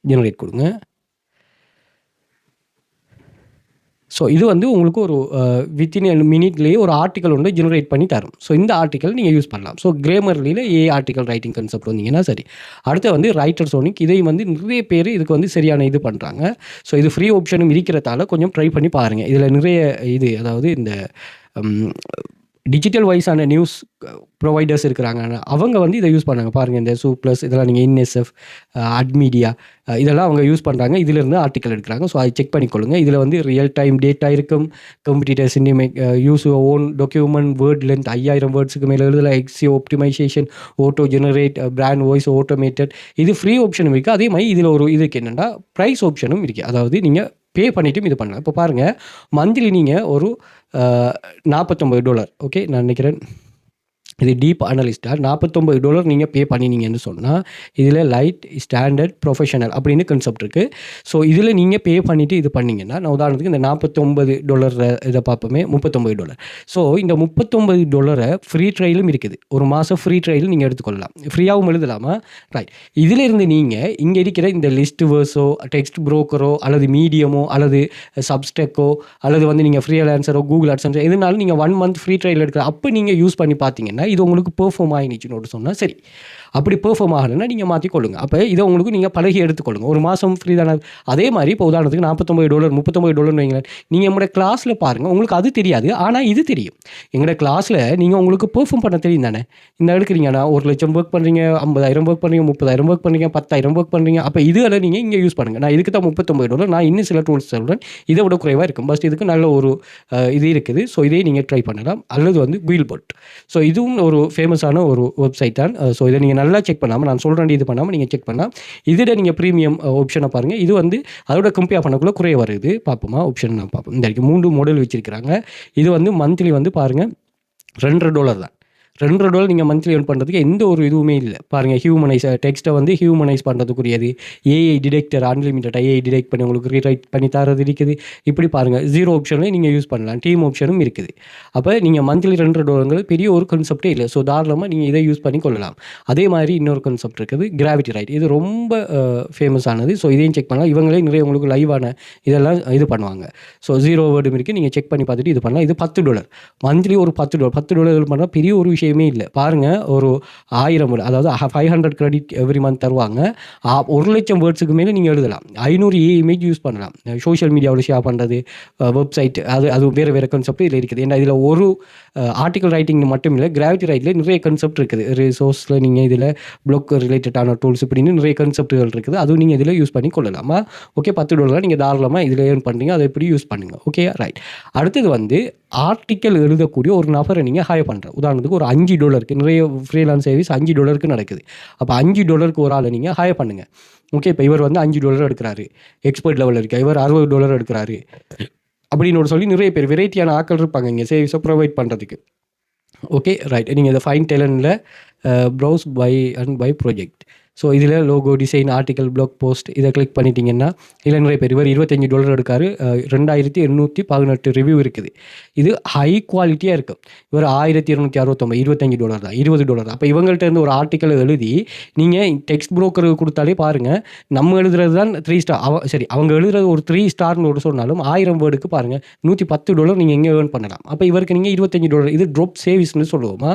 generate கொடுங்க. ஸோ இது வந்து உங்களுக்கு ஒரு வித்தின் மினிட்லேயே ஒரு ஆர்டிக்கல் ஒன்று ஜெனரேட் பண்ணி தரும். ஸோ இந்த ஆர்டிக்கல் நீங்கள் யூஸ் பண்ணலாம். ஸோ கிராமர்லியில் ஆர்டிக்கல் ரைட்டிங் கான்செப்ட் வந்தீங்கன்னா சரி. அடுத்து வந்து ரைட்டர் சோனிக் இதை வந்து நிறைய பேர் இதுக்கு வந்து சரியான இது பண்ணுறாங்க. ஸோ இது ஃப்ரீ ஆப்ஷனும் இருக்கிறதால கொஞ்சம் ட்ரை பண்ணி பாருங்கள். இதில் நிறைய இது அதாவது இந்த டிஜிட்டல் வைஸான நியூஸ் ப்ரொவைடர்ஸ் இருக்கிறாங்க, அவங்க வந்து இதை யூஸ் பண்ணாங்க பாருங்கள். இந்த சூப்ளஸ் இதெல்லாம் நீங்கள் இன்எஸ்எஃப் அட்மீடியா இதெல்லாம் அவங்க யூஸ் பண்ணுறாங்க. இதிலிருந்து ஆர்டிக்கல் எடுக்கிறாங்க. ஸோ அதை செக் பண்ணிக்கொள்ளுங்க. இதில் வந்து ரியல் டைம் டேட்டா இருக்கும். Computers use own document word length 5000 வேர்ட்ஸுக்கு மேலே எழுதலாம். SEO optimisation auto generate brand voice automated இது ஃப்ரீ ஆப்ஷனும் இருக்குது. அதே மாதிரி இதில் ஒரு இதுக்கு என்னென்னா ப்ரைஸ் ஆப்ஷனும் இருக்குது. அதாவது நீங்கள் பே பண்ணிவிட்டும் இது பண்ணலாம். இப்போ பாருங்கள் மந்த்லி நீங்கள் ஒரு $49 ஓகே நான் நினைக்கிறேன் இது டீப் அனலிஸ்ட்டாக $49 நீங்கள் பே பண்ணினீங்கன்னு சொன்னால் இதில் லைட் ஸ்டாண்டர்ட் ப்ரொஃபஷனல் அப்படின்னு கான்செப்ட் இருக்குது. ஸோ இதில் நீங்கள் பே பண்ணிவிட்டு இது பண்ணிங்கன்னா நான் உதாரணத்துக்கு இந்த $49 இதை பார்ப்போமே $39. ஸோ இந்த $39 ஃப்ரீ ட்ரையலும் இருக்குது. ஒரு மாதம் ஃப்ரீ ட்ரையல் நீங்கள் எடுத்துக்கொள்ளலாம். ஃப்ரீயாகவும் எழுதலாமா ரைட். இதிலிருந்து நீங்கள் இங்கே இருக்கிற இந்த லிஸ்ட் வேர்ஸோ டெக்ஸ்ட் ப்ரோக்கரோ அல்லது மீடியமோ அல்லது சப்ஸ்டெக்கோ அல்லது வந்து நீங்கள் ஃப்ரீலான்சரோ கூகுள் அட்சன்ஸோ எதுனாலும் நீங்கள் 1 month ஃப்ரீ ட்ரையல் எடுக்கிற அப்போ நீங்கள் யூஸ் பண்ணி பார்த்தீங்கன்னா இது உங்களுக்கு பெர்ஃபார்ம் ஆகிடுச்சுன்னு சொன்னால் சரி. அப்படி பெர்ஃபார்ம் ஆகலைன்னா நீங்கள் மாற்றிக்கொள்ளுங்க. அப்போ இதை உங்களுக்கு நீங்கள் பழகி எடுத்துக்கொள்ளுங்க. ஒரு மாதம் ஃப்ரீ தானே. அதே மாதிரி இப்போ உதாரணத்துக்கு $49 $39 வைங்களேன். நீங்கள் நம்மளோட கிளாஸில் பாருங்கள், உங்களுக்கு அது தெரியாது, ஆனால் இது தெரியும். எங்களோட கிளாஸில் நீங்கள் உங்களுக்கு பெர்ஃபார்ம் பண்ண தெரியும் தானே. இந்த எடுக்கிறீங்கன்னா 1,00,000 ஒர்க் பண்ணுறீங்க, 50,000 ஒர்க் பண்ணுறீங்க, 30,000 ஒர்க் பண்ணுறீங்க, 10,000 ஒர்க் பண்ணுறீங்க. அப்போ இதில் நீங்கள் இங்கே யூஸ் பண்ணுங்கள். நான் இதுக்கு தான் $39. நான் இன்னும் சில டூல்ஸ் சொல்கிறேன் இதை விட குறைவாக இருக்கும். பட் இதுக்கு நல்ல ஒரு இது இருக்குது. ஸோ இதே நீங்கள் ட்ரை பண்ணலாம். அல்லது வந்து குயில்போட். ஸோ இதுவும் ஒரு ஃபேமஸான ஒரு வெப்சைட் தான். ஸோ இதை நீங்கள் நல்லா செக் பண்ணாமல் நான் சொல்கிறேன் இது பண்ணாமல் நீங்கள் செக் பண்ணலாம். இதில் நீங்கள் ப்ரீமியம் ஆப்ஷனை பாருங்கள். இது வந்து அதோட கம்பேர் பண்ணக்குள்ளே குறைய வருது. பார்ப்போமா ஆப்ஷன் நான் பார்ப்போம். இந்த 3 மாடல் வச்சுருக்கிறாங்க. இது வந்து மந்த்லி வந்து பாருங்கள் $2.5 தான். $2 நீங்கள் மந்த்லி ஏர்ன் பண்ணுறதுக்கு எந்த ஒரு இதுவுமே இல்லை. பாருங்கள் ஹியூமனைஸ் டெக்ஸ்ட்டை வந்து ஹியூமனைஸ் பண்ணுறதுக்குரியது AI detector unlimited AI detect பண்ணி உங்களுக்கு ரீரைட் பண்ணி தரது இருக்குது. இப்படி பாருங்கள் 0 ஆப்ஷன்லேயும் நீங்கள் யூஸ் பண்ணலாம். டீம் ஆப்ஷனும் இருக்குது. அப்போ நீங்கள் மந்த்லி $2 பெரிய ஒரு கான்செப்டே இல்லை. ஸோ தாராளமாக நீங்கள் இதை யூஸ் பண்ணி கொள்ளலாம். அதே மாதிரி இன்னொரு கான்செப்ட் இருக்குது கிராவிட்டி ரைட். இது ரொம்ப ஃபேமஸானது. ஸோ இதையும் செக் பண்ணலாம். இவங்களே நிறைய உங்களுக்கு லைவான இதெல்லாம் இது பண்ணுவாங்க. ஸோ 0 வேர்டும் இருக்குது. நீங்கள் செக் பண்ணி பார்த்துட்டு இது பண்ணலாம். இது $10 மந்த்லி ஒரு $10 பண்ணால் பெரிய ஒரு விஷயமே இல்லை. பாருங்கள் ஒரு 1000 அதாவது 500 கிரெடிட் எவ்ரி மந்த் தருவாங்க. 1,00,000 வேர்ட்ஸுக்கு மேலே நீங்கள் எழுதலாம். 500 இமேஜ் யூஸ் பண்ணலாம். சோஷியல் மீடியாவில் ஷேர் பண்ணுறது வெப்சைட் அது வேறு கான்செப்ட் இதில் இருக்குது. ஏன்னா இதில் ஒரு ஆர்டிக்கல் ரைட்டிங் மட்டும் இல்லை, கிராவிட்டி ரைட்டில் நிறைய கான்செப்ட் இருக்குது. ரிசோர்ஸில் நீங்கள் இதில் ப்ளாக் ரிலேட்டடான டூல்ஸ் இப்படின்னு நிறைய கான்செப்ட்டுகள் இருக்குது. அதுவும் நீங்கள் இதில் யூஸ் பண்ணி கொள்ளலாமா. ஓகே $10 நீங்கள் தாராளமாக இதில் ஏர்ன் பண்ணுறீங்க. அதை எப்படி யூஸ் பண்ணுங்கள். Okay right. அடுத்தது வந்து ஆர்டிக்கல் எழுதக்கூடிய ஒரு நபரை நீங்கள் ஹையர் பண்ணுற. உதாரணத்துக்கு ஒரு $5 நிறைய ஃப்ரீலான்ஸ் சர்வீஸ் $5 நடக்குது. அப்போ $5 ஒரு ஆளை நீங்கள் ஹையர் பண்ணுங்கள். ஓகே இப்போ இவர் வந்து $5 எடுக்கிறாரு, எக்ஸ்பர்ட் லெவலில் இருக்கா. இவர் $60 எடுக்கிறாரு அப்படின்னு சொல்லி நிறைய பேர் வெரைட்டியான ஆட்கள் இருப்பாங்க இங்கே சர்வீஸை ப்ரொவைட் பண்ணுறதுக்கு. Okay right. நீங்கள் இதை ஃபைன் டேலண்டில் ப்ரௌஸ் பை ப்ராஜெக்ட். ஸோ இதில் logo design article blog post இதை கிளிக் பண்ணிட்டீங்கன்னா இதில் நிறைய பேர் இவர் $25 எடுக்காரு. 2818 ரிவ்யூ இருக்குது. இது ஹை குவாலிட்டியாக இருக்கும். இவர் 1269 $25 தான், $20 தான். அப்போ இவங்கள்ட்ட இருந்து ஒரு ஆர்டிக்கல் எழுதி நீங்கள் டெக்ஸ்ட் ப்ரோக்கருக்கு கொடுத்தாலே பாருங்கள் நம்ம எழுதுறது தான் 3 ஸ்டார். சரி அவங்க எழுதுறது ஒரு 3 ஸ்டார்னு ஒரு சொன்னாலும் 1000 வேர்டுக்கு பாருங்கள் $110 நீங்கள் எங்கே ஏர்ன் பண்ணலாம். அப்போ இவருக்கு நீங்கள் $25 இது ட்ராப் சேவிஸ்ன்னு சொல்லுவோமா.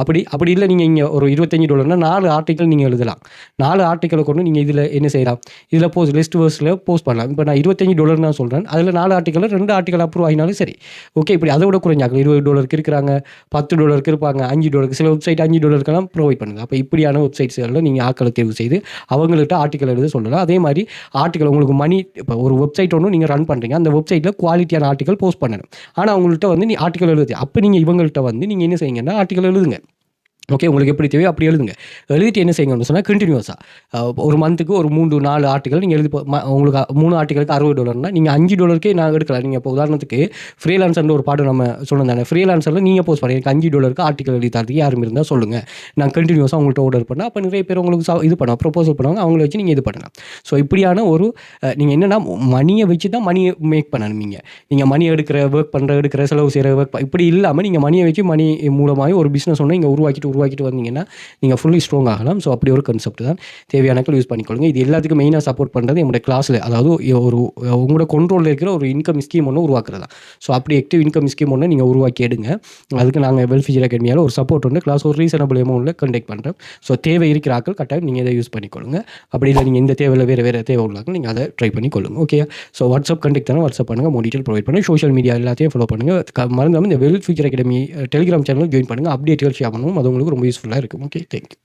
அப்படி இல்லை நீங்கள் இங்கே ஒரு $25 4 ஆர்டிக்கல் நீங்கள் எழுதலாம். 4 ஆர்டிக்கலை கொண்டு நீங்கள் இதில் என்ன செய்யலாம், இதில் போஸ்ட் லிஸ்ட் வேர்ஸில் போஸ்ட் பண்ணலாம். இப்போ நான் $25 நான் சொல்கிறேன். அதில் 4 ஆர்டிக்கல் 2 ஆர்டிக்கல் அப்ரூவ் ஆகினாலும் சரி. ஓகே இப்படி அதை விட குறைஞ்சாக்கள் $20 இருக்கிறாங்க, $10 இருப்பாங்க, $5 சில வெப்சைட் $5 ப்ரொவைட் பண்ணுங்கள். அப்போ இப்படியான வெப்சைட்ஸ்களில் நீங்கள் ஆட்களை தேர்வு செய்து அவங்கள்ட்ட ஆர்டிக்கல் எழுத சொல்லலாம். அதே மாதிரி ஆர்டிக்கல் உங்களுக்கு இப்போ ஒரு வெப்சைட் ஒன்று நீங்கள் ரன் பண்ணுறீங்க, அந்த வெப்சைட்டில் குவாலிட்டியான ஆர்டிக்கல் போஸ்ட் பண்ணணும். ஆனால் அவங்கள்ட்ட வந்து நீ ஆர்டிக்கல் எழுது. அப்போ நீங்கள் இவங்கள்ட்ட வந்து நீங்கள் என்ன செய்யுங்கன்னா ஆர்டிக்கல் எழுதுங்க. ஓகே, உங்களுக்கு எப்படி தேவையோ அப்படி எழுதுங்க. எழுதிட்டு என்ன செய்யுங்கன்னு சொன்னால் கண்டினியூஸாக ஒரு மந்த்துக்கு ஒரு 3-4 ஆர்டிகல் நீங்கள் எழுதி உங்களுக்கு 3 ஆர்டிகளுக்கு $60 நீங்கள் $5 நான் எடுக்கலாம். நீங்கள் இப்போ உதாரணத்துக்கு ஃப்ரீலான்சர்னு ஒரு பாடம் நம்ம சொன்னதானே, ஃப்ரீலான்சரில் நீங்கள் போஸ்ட் பண்ணி எனக்கு $5 ஆர்டிகல் எழுதி தரதுக்கு யாரும் இருந்தால் சொல்லுங்கள், நான் கண்டினியூஸாக உங்கள்கிட்ட ஆர்டர் பண்ணேன். அப்போ நிறைய பேர் உங்களுக்கு இது பண்ணுவோம், ப்ரொபோசல் பண்ணுவாங்க, அவங்கள வச்சு நீங்கள் இது பண்ணலாம். ஸோ இப்படியான ஒரு நீங்கள் என்னென்னா மணியை வச்சு தான் மணியை மேக் பண்ணணும். நீங்கள் மணி ஒர்க் பண்ணுற செலவு செய்கிற ஒர்க் இப்படி இல்லாமல் நீங்கள் மணியை வச்சு மணி மூலமாக ஒரு பிஸ்னஸ் ஒன்று இங்கே உருவாக்கிட்டு வந்தீங்கன்னா நீங்கள் ஃபுல்லி ஸ்ட்ராங் ஆகலாம். ஸோ அப்படி ஒரு கான்செப்ட் தான், தேவையானக்கள் யூஸ் பண்ணிக்கொள்ளுங்க. இது எல்லாத்துக்கும் மெயினாக சப்போர்ட் பண்ணுறது என்னோட கிளாஸில், அதாவது ஒரு உங்களோட கண்ட்ரோலில் இருக்கிற ஒரு இன்கம் ஸ்கீம் ஒன்று உருவாக்குறதா. ஸோ அப்படி ஆக்டிவ் இன்கம் ஸ்கீம் ஒன்று நீங்கள் உருவாக்கி எடுங்க. அதுக்கு நாங்கள் வெல்ஃபியர் அகாடமியால் ஒரு சப்போர்ட் ஒன்று கிளாஸ் ஒரு ரீசனபிள் அமௌண்ட்டில் கண்டக்ட் பண்ணுறோம். ஸோ தேவை இருக்கிற ஆக்கள் கட்டாயம் நீங்கள் இதை யூஸ் பண்ணிக்கொள்ளுங்க. அப்படி இல்லை நீங்கள் இந்த தேவையில் வேறு தேவை உள்ளாங்க நீங்கள் அதை ட்ரை பண்ணிக்கொள்ளுங்க. ஓகே, ஸோ வாட்ஸ்அப் கண்டெக்ட் தானே, வாட்ஸ்அப் பண்ணுங்கள், மோர் டீட்டெயில் ப்ரொவைட் பண்ணுங்கள். சோஷியல் மீடியா எல்லாத்தையும் ஃபாலோ பண்ணுங்கள். மறந்துடாமல் இந்த welfare academy Telegram channel join பண்ணுங்கள். அப்டேட்டுகள் ஷேர் பண்ணுவோம், அது உங்களுக்கு ரொம்ப யூஸ்ஃபுல்லாக இருக்கும். Okay, thank you.